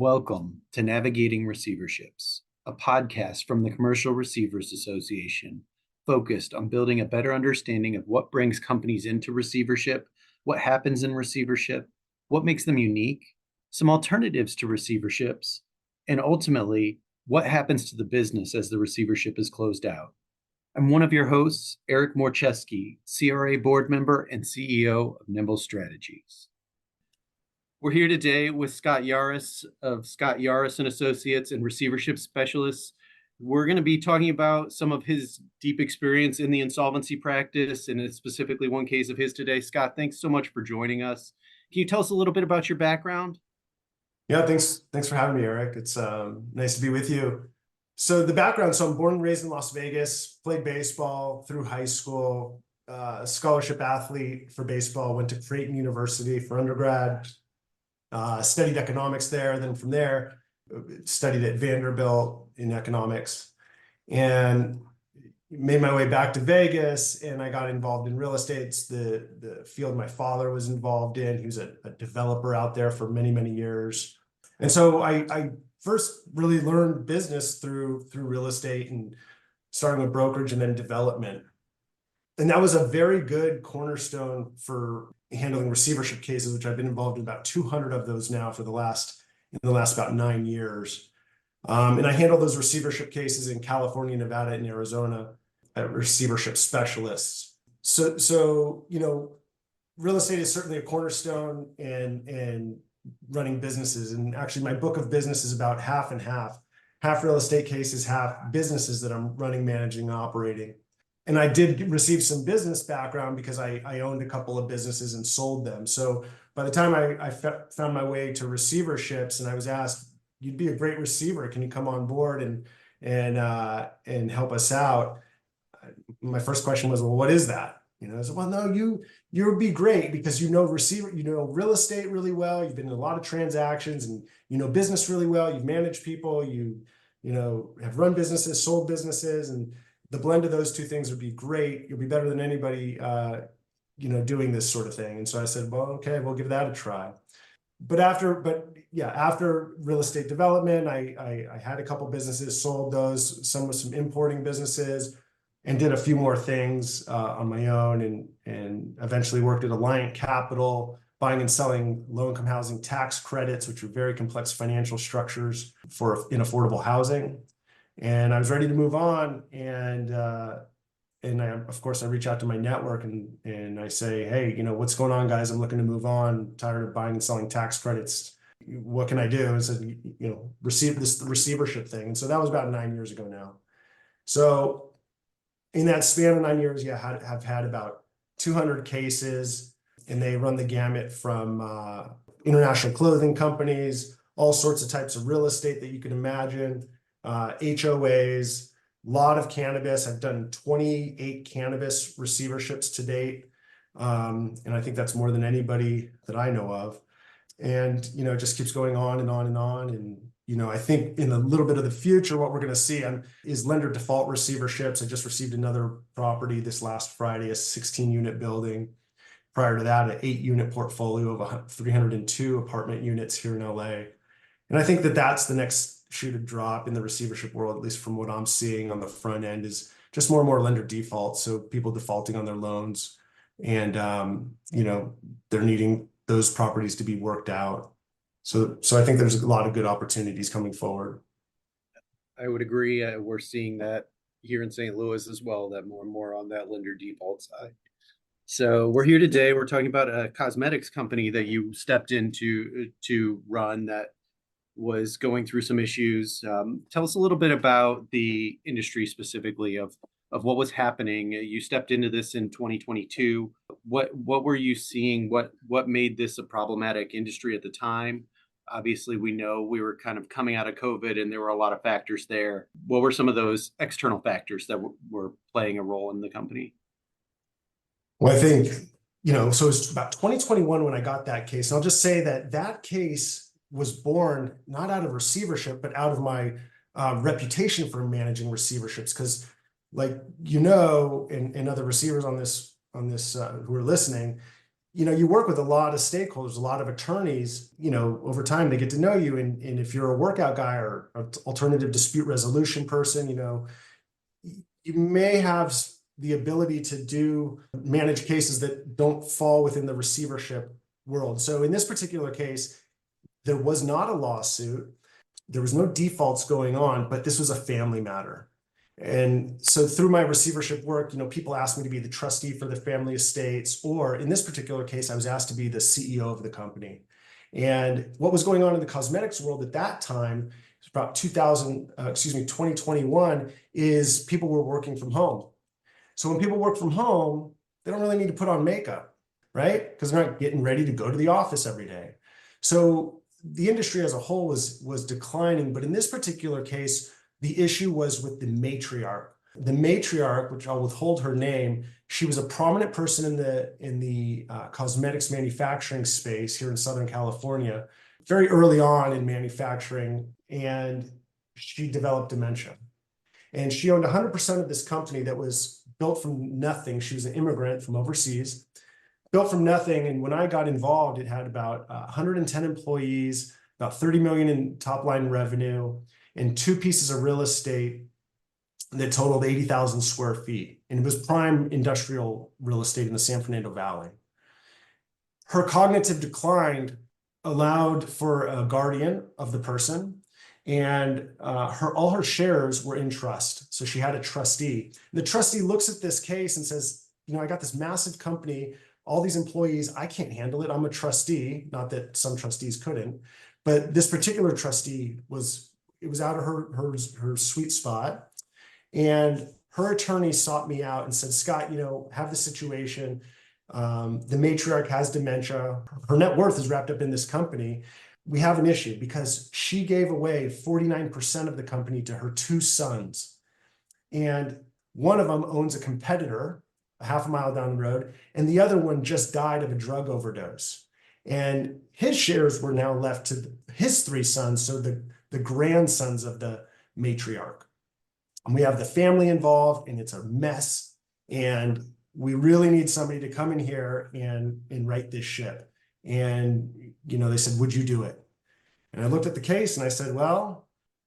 Welcome to Navigating Receiverships, a podcast from the Commercial Receivers Association, focused on building a better understanding of what brings companies into receivership, what happens in receivership, what makes them unique, some alternatives to receiverships, and ultimately, what happens to the business as the receivership is closed out. I'm one of your hosts, Eric Morcheski, CRA board member and CEO of Nimble Strategies. We're here today with Scott Yahraus of Scott Yahraus and Associates and Receivership Specialists. We're going to be talking about some of his deep experience in the insolvency practice, and it's specifically one case of his today. Scott, thanks so much for joining us. Can you tell us a little bit about your background? Yeah, thanks for having me, Eric. It's nice to be with you. So the background, so I'm born and raised in Las Vegas, played baseball through high school, scholarship athlete for baseball, went to Creighton University for undergrad, studied economics there. Then from there, studied at Vanderbilt in economics and made my way back to Vegas, and I got involved in real estate. It's the field my father was involved in. He was a developer out there for many, many years. And so I first really learned business through real estate and starting with brokerage and then development. And that was a very good cornerstone for handling receivership cases, which I've been involved in about 200 of those now in the last about 9 years. And I handle those receivership cases in California, Nevada, and Arizona at Receivership Specialists. So real estate is certainly a cornerstone and running businesses. And actually, my book of business is about half and half real estate cases, half businesses that I'm running, managing, and operating. And I did receive some business background because I owned a couple of businesses and sold them. So by the time I found my way to receiverships, and I was asked, "You'd be a great receiver. Can you come on board and help us out?" My first question was, "Well, what is that?" I said, "Well, no, you would be great because you know real estate really well. You've been in a lot of transactions, and you know business really well. You've managed people. You have run businesses, sold businesses, and the blend of those two things would be great. You'll be better than anybody, doing this sort of thing." And so I said, "Well, okay, we'll give that a try." But after real estate development, I had a couple businesses, sold those, some with some importing businesses, and did a few more things on my own, and eventually worked at Alliant Capital, buying and selling low-income housing tax credits, which are very complex financial structures in affordable housing. And I was ready to move on, and of course I reach out to my network and I say, "Hey, what's going on, guys? I'm looking to move on. I'm tired of buying and selling tax credits. What can I do?" And said, receive the receivership thing. And so that was about 9 years ago now. So in that span of 9 years, have had about 200 cases, and they run the gamut from international clothing companies, all sorts of types of real estate that you can imagine, HOAs, a lot of cannabis. I've done 28 cannabis receiverships to date. And I think that's more than anybody that I know of. And, it just keeps going on and on and on. And, I think in a little bit of the future, what we're going to see is lender default receiverships. I just received another property this last Friday, a 16-unit building. Prior to that, an 8-unit portfolio of 302 apartment units here in LA. And I think that that's the next shoe to drop in the receivership world, at least from what I'm seeing on the front end, is just more and more lender defaults. So people defaulting on their loans, and they're needing those properties to be worked out. So I think there's a lot of good opportunities coming forward. I would agree. We're seeing that here in St. Louis as well, that more and more on that lender default side. So we're here today. We're talking about a cosmetics company that you stepped into to run that was going through some issues. Tell us a little bit about the industry specifically of what was happening. You stepped into this in 2022. What were you seeing? What made this a problematic industry at the time? Obviously, we know we were kind of coming out of COVID, and there were a lot of factors there. What were some of those external factors that were playing a role in the company? Well, I think, so it's about 2021 when I got that case. And I'll just say that case was born not out of receivership, but out of my reputation for managing receiverships. Because, and other receivers on this who are listening, you work with a lot of stakeholders, a lot of attorneys, over time they get to know you. And if you're a workout guy or an alternative dispute resolution person, you may have the ability to manage cases that don't fall within the receivership world. So in this particular case, there was not a lawsuit. There was no defaults going on, but this was a family matter. And so through my receivership work, people asked me to be the trustee for the family estates, or in this particular case, I was asked to be the CEO of the company. And what was going on in the cosmetics world at that time, it's about 2021, is people were working from home. So when people work from home, they don't really need to put on makeup, right? Because they're not getting ready to go to the office every day. So the industry as a whole was declining. But in this particular case, the issue was with the matriarch. The matriarch, which I'll withhold her name, she was a prominent person in the cosmetics manufacturing space here in Southern California, very early on in manufacturing, and she developed dementia. And she owned 100% of this company that was built from nothing. She was an immigrant from overseas, built from nothing. And when I got involved, it had about 110 employees, about 30 million in top line revenue, and 2 pieces of real estate that totaled 80,000 square feet. And it was prime industrial real estate in the San Fernando Valley. Her cognitive decline allowed for a guardian of the person, and all her shares were in trust. So she had a trustee. The trustee looks at this case and says, I got this massive company, all these employees, I can't handle it. I'm a trustee, not that some trustees couldn't, but this particular trustee was out of her sweet spot. And her attorney sought me out and said, Scott, have the situation. The matriarch has dementia. Her net worth is wrapped up in this company. We have an issue because she gave away 49% of the company to her 2 sons. And one of them owns a competitor a half a mile down the road, and the other one just died of a drug overdose. And his shares were now left to his 3 sons, so the grandsons of the matriarch. And we have the family involved, and it's a mess. And we really need somebody to come in here and right this ship. And, they said, would you do it? And I looked at the case and I said, well,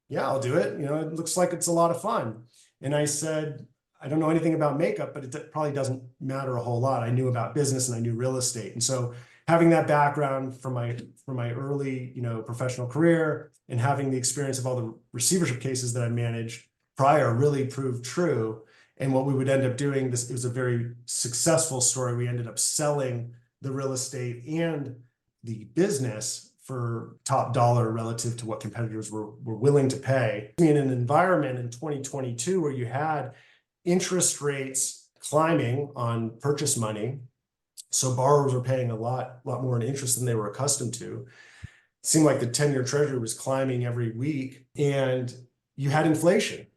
yeah, I'll do it. It looks like it's a lot of fun. And I said, I don't know anything about makeup, but it probably doesn't matter a whole lot. I knew about business and I knew real estate. And so having that background from my early, professional career, and having the experience of all the receivership cases that I managed prior really proved true. And what we would end up doing, it was a very successful story. We ended up selling the real estate and the business for top dollar relative to what competitors were willing to pay. In an environment in 2022 where you had interest rates climbing on purchase money, so borrowers were paying a lot more in interest than they were accustomed to. It seemed like the 10-year treasury was climbing every week, and you had inflation.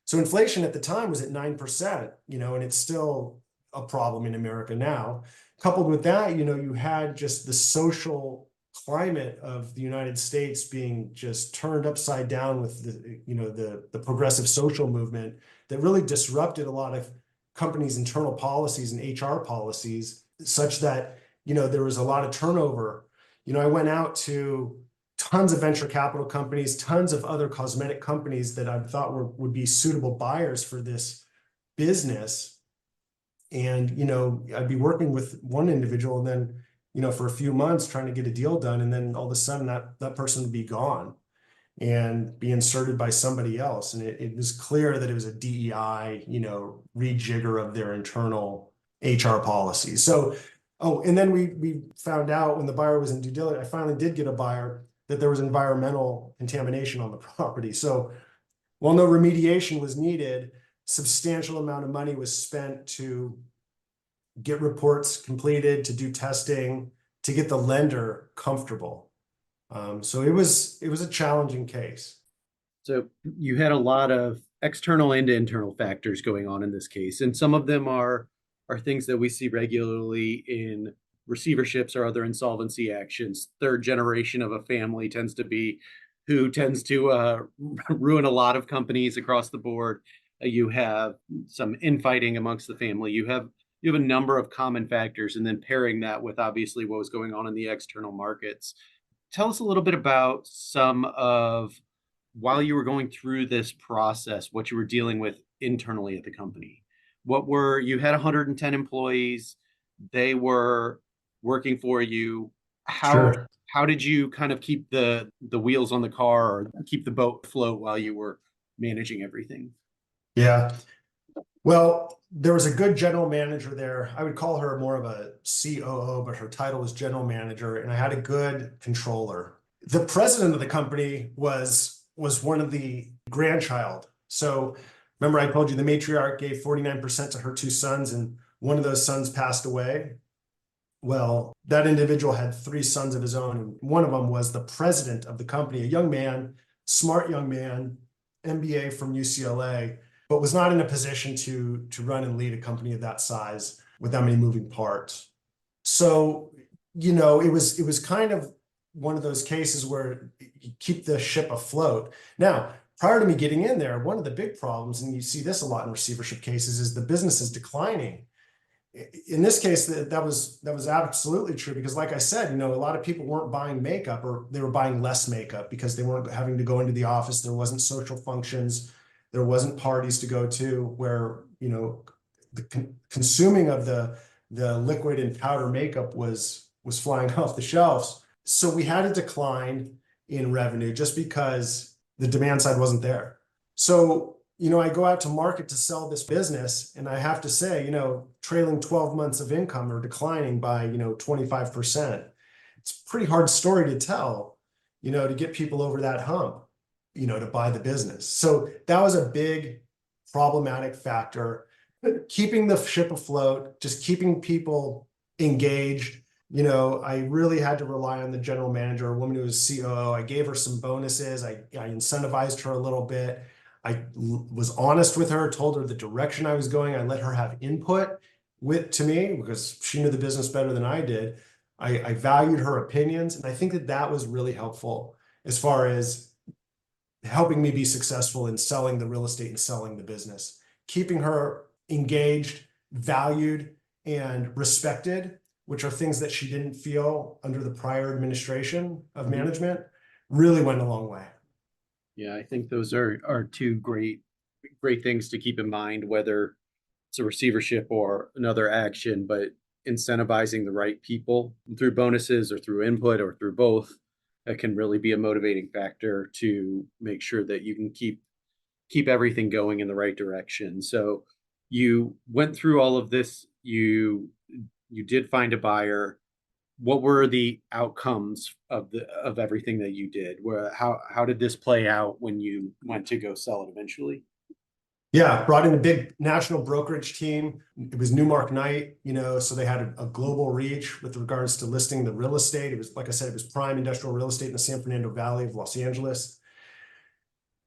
So inflation at the time was at 9%, and it's still a problem in America now. Coupled with that, you had just the social climate of the United States being just turned upside down with the progressive social movement that really disrupted a lot of companies' internal policies and HR policies, such that there was a lot of turnover. I went out to tons of venture capital companies, tons of other cosmetic companies that I thought would be suitable buyers for this business. And, I'd be working with one individual and then, for a few months trying to get a deal done. And then all of a sudden that person would be gone and be inserted by somebody else. And it was clear that it was a DEI, rejigger of their internal HR policies. So, and then we found out when the buyer was in due diligence, I finally did get a buyer, that there was environmental contamination on the property. So while no remediation was needed, substantial amount of money was spent to get reports completed, to do testing, to get the lender comfortable. So it was a challenging case. So you had a lot of external and internal factors going on in this case, and some of them are things that we see regularly in receiverships or other insolvency actions. Third generation of a family tends to ruin a lot of companies across the board. You have some infighting amongst the family. You have you have a number of common factors, and then pairing that with obviously what was going on in the external markets. Tell us a little bit about some of, while you were going through this process, what you were dealing with internally at the company. You had 110 employees, they were working for you. How Sure. how did you kind of keep the wheels on the car or keep the boat afloat while you were managing everything? Yeah. Well, there was a good general manager there. I would call her more of a COO, but her title was general manager, and I had a good controller. The president of the company was one of the grandchild. So remember, I told you the matriarch gave 49% to her two sons, and one of those sons passed away. Well, that individual had three sons of his own, and one of them was the president of the company, a young man, smart young man, MBA from UCLA, but was not in a position to run and lead a company of that size with that many moving parts. So, it was kind of one of those cases where you keep the ship afloat. Now, prior to me getting in there, one of the big problems, and you see this a lot in receivership cases, is the business is declining. In this case, that was absolutely true, because like I said, a lot of people weren't buying makeup, or they were buying less makeup because they weren't having to go into the office. There wasn't social functions. There wasn't parties to go to where, the consuming of the liquid and powder makeup was flying off the shelves. So we had a decline in revenue just because the demand side wasn't there. So I go out to market to sell this business, and I have to say, trailing 12 months of income are declining by, 25%. It's a pretty hard story to tell, to get people over that hump, to buy the business. So that was a big problematic factor. Keeping the ship afloat, just keeping people engaged. I really had to rely on the general manager, a woman who was COO. I gave her some bonuses. I incentivized her a little bit. I was honest with her, told her the direction I was going. I let her have input to me because she knew the business better than I did. I valued her opinions, and I think that was really helpful as far as helping me be successful in selling the real estate and selling the business. Keeping her engaged, valued, and respected, which are things that she didn't feel under the prior administration of management, really went a long way. Yeah, I think those are two great things to keep in mind, whether it's a receivership or another action, but incentivizing the right people through bonuses or through input or through both, that can really be a motivating factor to make sure that you can keep everything going in the right direction. So you went through all of this, you did find a buyer. What were the outcomes of everything that you did? How did this play out when you went to go sell it eventually? Yeah, brought in a big national brokerage team. It was Newmark Knight, so they had a global reach with regards to listing the real estate. It was, like I said, it was prime industrial real estate in the San Fernando Valley of Los Angeles.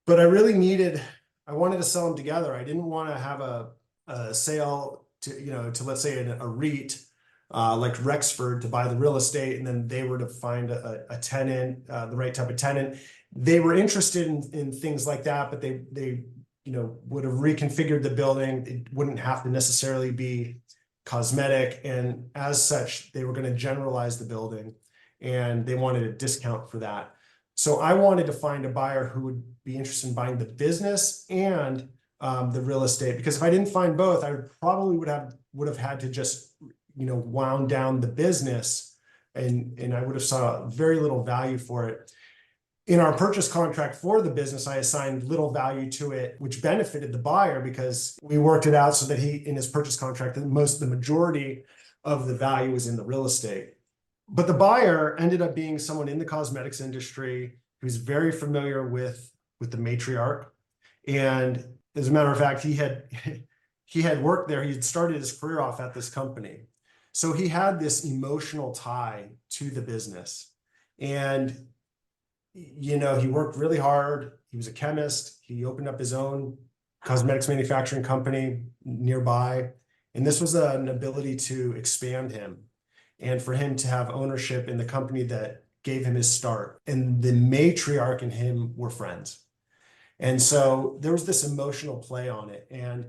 But I wanted to sell them together. I didn't want to have a sale to let's say a REIT like Rexford to buy the real estate, and then they were to find a tenant, the right type of tenant. They were interested in things like that, but they would have reconfigured the building. It wouldn't have to necessarily be cosmetic. And as such, they were going to generalize the building, and they wanted a discount for that. So I wanted to find a buyer who would be interested in buying the business and the real estate, because if I didn't find both, I probably would have had to just, wound down the business, and I would have saw very little value for it. In our purchase contract for the business, I assigned little value to it, which benefited the buyer because we worked it out so that in his purchase contract, the majority of the value was in the real estate. But the buyer ended up being someone in the cosmetics industry who's very familiar with the matriarch. And as a matter of fact, he had worked there. He had started his career off at this company. So he had this emotional tie to the business. And he worked really hard. He was a chemist. He opened up his own cosmetics manufacturing company nearby. And this was an ability to expand him and for him to have ownership in the company that gave him his start. And the matriarch and him were friends. And so there was this emotional play on it. And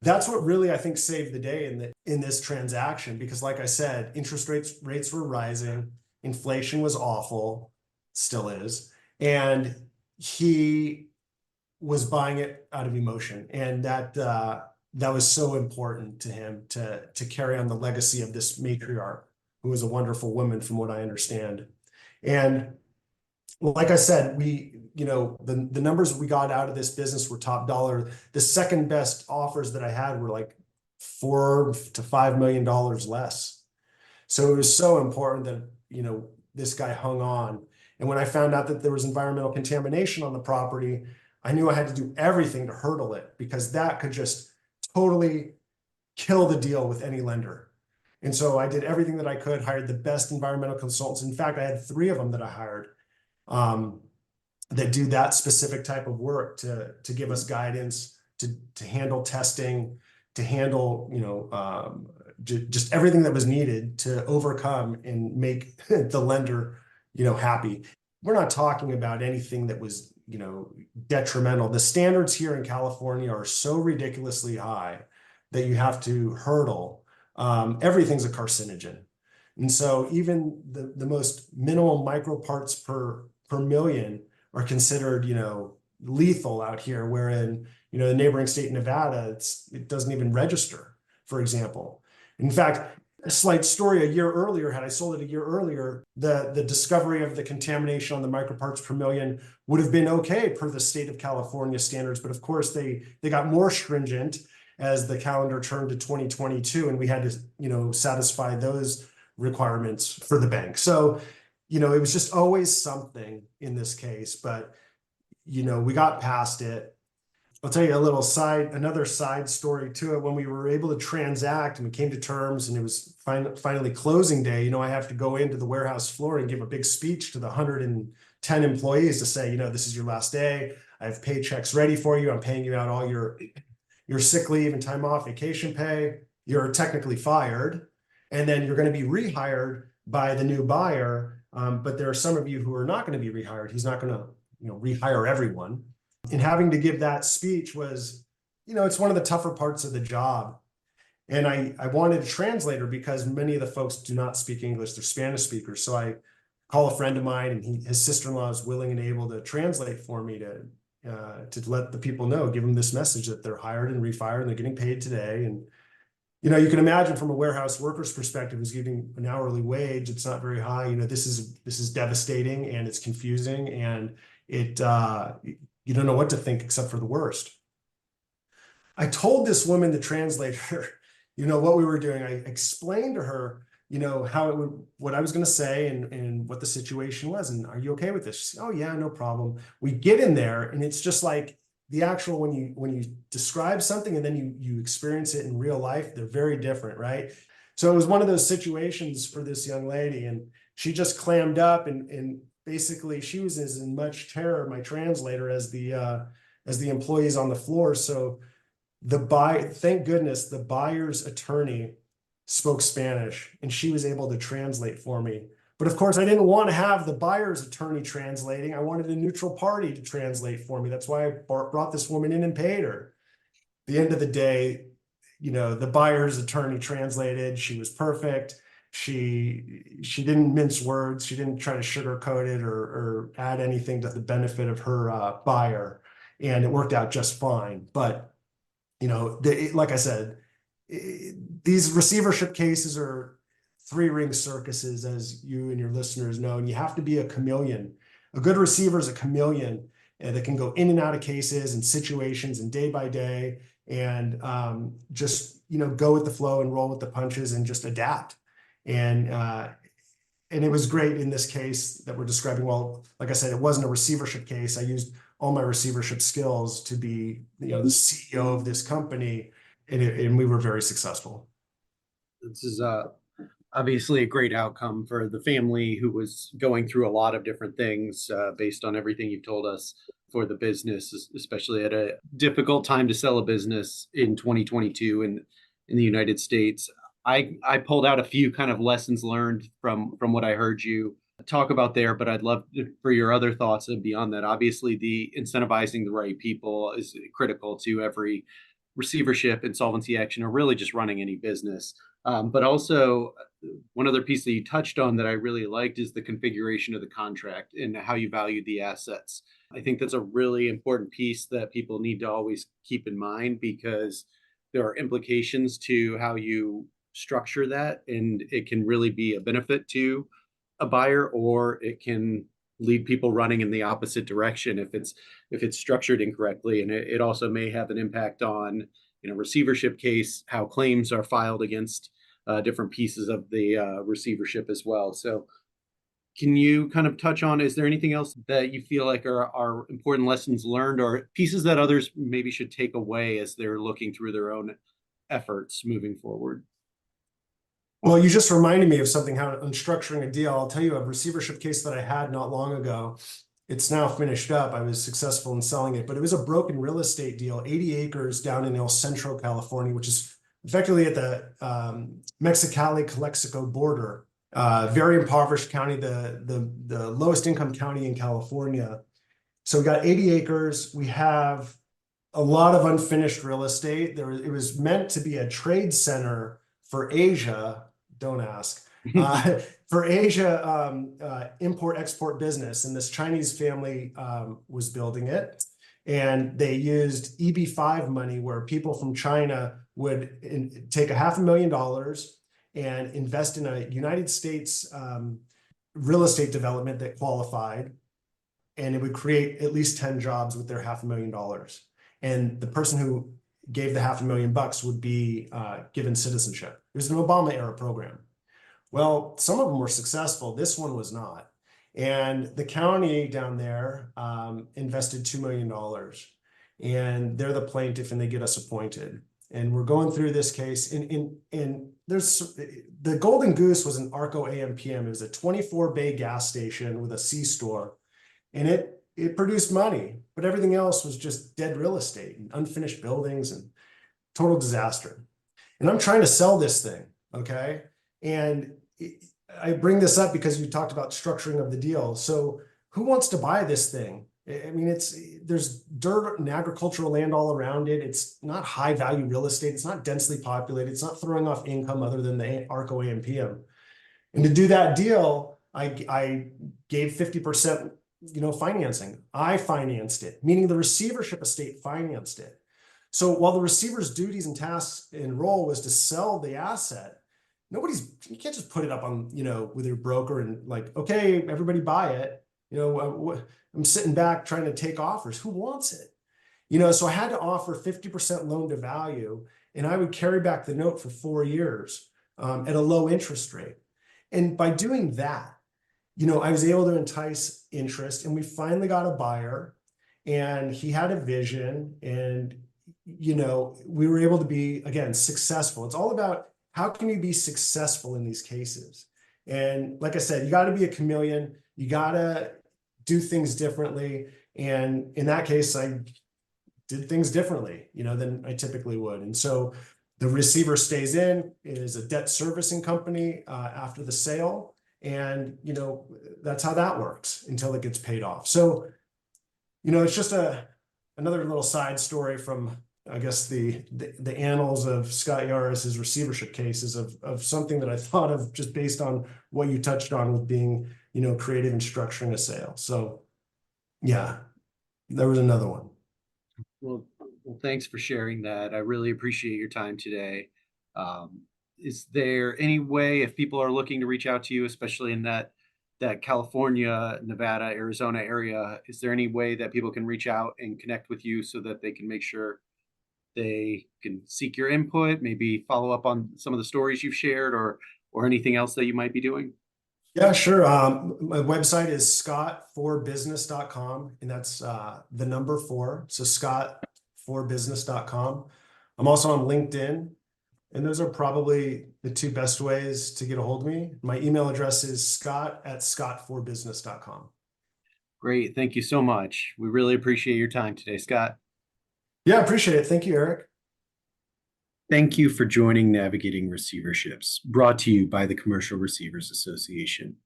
That's what really, I think, saved the day in this transaction, because like I said, interest rates were rising, inflation was awful, still is, and he was buying it out of emotion, and that was so important to him to carry on the legacy of this matriarch, who was a wonderful woman, from what I understand. And like I said, the numbers we got out of this business were top dollar. The second best offers that I had were like $4 to $5 million less. So it was so important that, this guy hung on. And when I found out that there was environmental contamination on the property, I knew I had to do everything to hurdle it, because that could just totally kill the deal with any lender. And so I did everything that I could, hired the best environmental consultants. In fact, I had 3 of them that I hired, that do that specific type of work to give us guidance, to handle testing, to handle, just everything that was needed to overcome and make the lender, happy. We're not talking about anything that was, detrimental. The standards here in California are so ridiculously high that you have to hurdle. Everything's a carcinogen. And so even the most minimal micro parts per million are considered, lethal out here, wherein, the neighboring state, Nevada, it doesn't even register, for example. In fact, a slight story, a year earlier, had I sold it a year earlier, the discovery of the contamination on the microparts per million would have been okay per the state of California standards. But of course, they got more stringent as the calendar turned to 2022, and we had to, satisfy those requirements for the bank. So, it was just always something in this case, but, we got past it. I'll tell you another side story to it. When we were able to transact and we came to terms, and it was finally closing day, I have to go into the warehouse floor and give a big speech to the 110 employees to say, this is your last day. I have paychecks ready for you. I'm paying you out all your sick leave and time off, vacation pay. You're technically fired, and then you're going to be rehired by the new buyer. But there are some of you who are not going to be rehired. He's not going to, rehire everyone. And having to give that speech was, it's one of the tougher parts of the job. And I wanted a translator, because many of the folks do not speak English, they're Spanish speakers. So I call a friend of mine, and his sister-in-law is willing and able to translate for me to let the people know, give them this message that they're hired and refired and they're getting paid today. And, you can imagine from a warehouse worker's perspective, who's getting an hourly wage, it's not very high. This is devastating, and it's confusing, and you don't know what to think except for the worst. I told this woman, the translator, what we were doing. I explained to her, what I was going to say, and what the situation was. And are you okay with this? She said, oh yeah, no problem. We get in there, and it's just like the actual, when you describe something and then you experience it in real life, they're very different, right? So it was one of those situations for this young lady, and she just clammed up, and basically she was as in much terror, my translator, as the employees on the floor. So thank goodness, the buyer's attorney spoke Spanish, and she was able to translate for me. But of course, I didn't want to have the buyer's attorney translating. I wanted a neutral party to translate for me. That's why I brought this woman in and paid her. At the end of the day, the buyer's attorney translated. She was perfect. She didn't mince words. She didn't try to sugarcoat it or add anything to the benefit of her buyer, and it worked out just fine. But like I said, these receivership cases are 3-ring circuses, as you and your listeners know, and you have to be a chameleon. A good receiver is a chameleon that can go in and out of cases and situations and day by day, and just go with the flow and roll with the punches and just adapt. And it was great in this case that we're describing. Well, like I said, it wasn't a receivership case. I used all my receivership skills to be, the CEO of this company, and we were very successful. This is obviously a great outcome for the family, who was going through a lot of different things based on everything you've told us, for the business, especially at a difficult time to sell a business in 2022 in the United States. I pulled out a few kind of lessons learned from what I heard you talk about there, but I'd love for your other thoughts and beyond that. Obviously, the incentivizing the right people is critical to every receivership, insolvency action, or really just running any business. But also, one other piece that you touched on that I really liked is the configuration of the contract and how you value the assets. I think that's a really important piece that people need to always keep in mind, because there are implications to how you structure that, and it can really be a benefit to a buyer, or it can lead people running in the opposite direction if it's structured incorrectly. And it also may have an impact on, receivership case, how claims are filed against different pieces of the receivership as well. So can you kind of touch on, is there anything else that you feel like are important lessons learned, or pieces that others maybe should take away as they're looking through their own efforts moving forward? Well, you just reminded me of something, how on structuring a deal. I'll tell you a receivership case that I had not long ago. It's now finished up. I was successful in selling it, but it was a broken real estate deal, 80 acres down in El Centro, California, which is effectively at the Mexicali-Calexico border. Very impoverished county, the lowest income county in California. So we got 80 acres. We have a lot of unfinished real estate. It was meant to be a trade center for Asia. Don't ask. For Asia, import-export business, and this Chinese family was building it, and they used EB-5 money, where people from China would take $500,000 and invest in a United States real estate development that qualified, and it would create at least 10 jobs with their $500,000. And the person who gave the $500,000 would be given citizenship. It was an Obama era program. Well, some of them were successful. This one was not. And the county down there invested $2 million. And they're the plaintiff, and they get us appointed. And we're going through this case. And there's the Golden Goose was an Arco AMPM. It was a 24-bay gas station with a C-store. And it produced money, but everything else was just dead real estate and unfinished buildings and total disaster. And I'm trying to sell this thing, okay? And I bring this up because you talked about structuring of the deal. So who wants to buy this thing? I mean, there's dirt and agricultural land all around it. It's not high value real estate. It's not densely populated. It's not throwing off income other than the Arco AMPM. And to do that deal, I gave 50%, financing. I financed it, meaning the receivership estate financed it. So while the receiver's duties and tasks and role was to sell the asset, you can't just put it up on, with your broker and like, okay, everybody buy it. I'm sitting back trying to take offers. Who wants it? So I had to offer 50% loan to value, and I would carry back the note for 4 years at a low interest rate. And by doing that, I was able to entice interest, and we finally got a buyer, and he had a vision, and, we were able to be, again, successful. It's all about how can you be successful in these cases? And like I said, you got to be a chameleon. You got to do things differently. And in that case, I did things differently, than I typically would. And so the receiver stays in, is a debt servicing company after the sale. And, that's how that works until it gets paid off. So, it's just another little side story from, I guess, the annals of Scott Yahraus' receivership cases of something that I thought of just based on what you touched on with being, creative and structuring a sale. So yeah, there was another one. Well, thanks for sharing that. I really appreciate your time today. Is there any way, if people are looking to reach out to you, especially in that California, Nevada, Arizona area, is there any way that people can reach out and connect with you so that they can make sure they can seek your input, maybe follow up on some of the stories you've shared, or anything else that you might be doing? Yeah, sure. My website is scott4business.com, and that's the number 4. So scott4business.com. I'm also on LinkedIn, and those are probably the 2 best ways to get a hold of me. My email address is scott@scott4business.com. Great. Thank you so much. We really appreciate your time today, Scott. Yeah, I appreciate it. Thank you, Eric. Thank you for joining Navigating Receiverships, brought to you by the Commercial Receivers Association.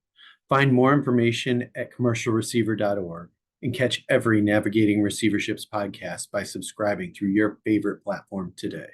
Find more information at commercialreceiver.org and catch every Navigating Receiverships podcast by subscribing through your favorite platform today.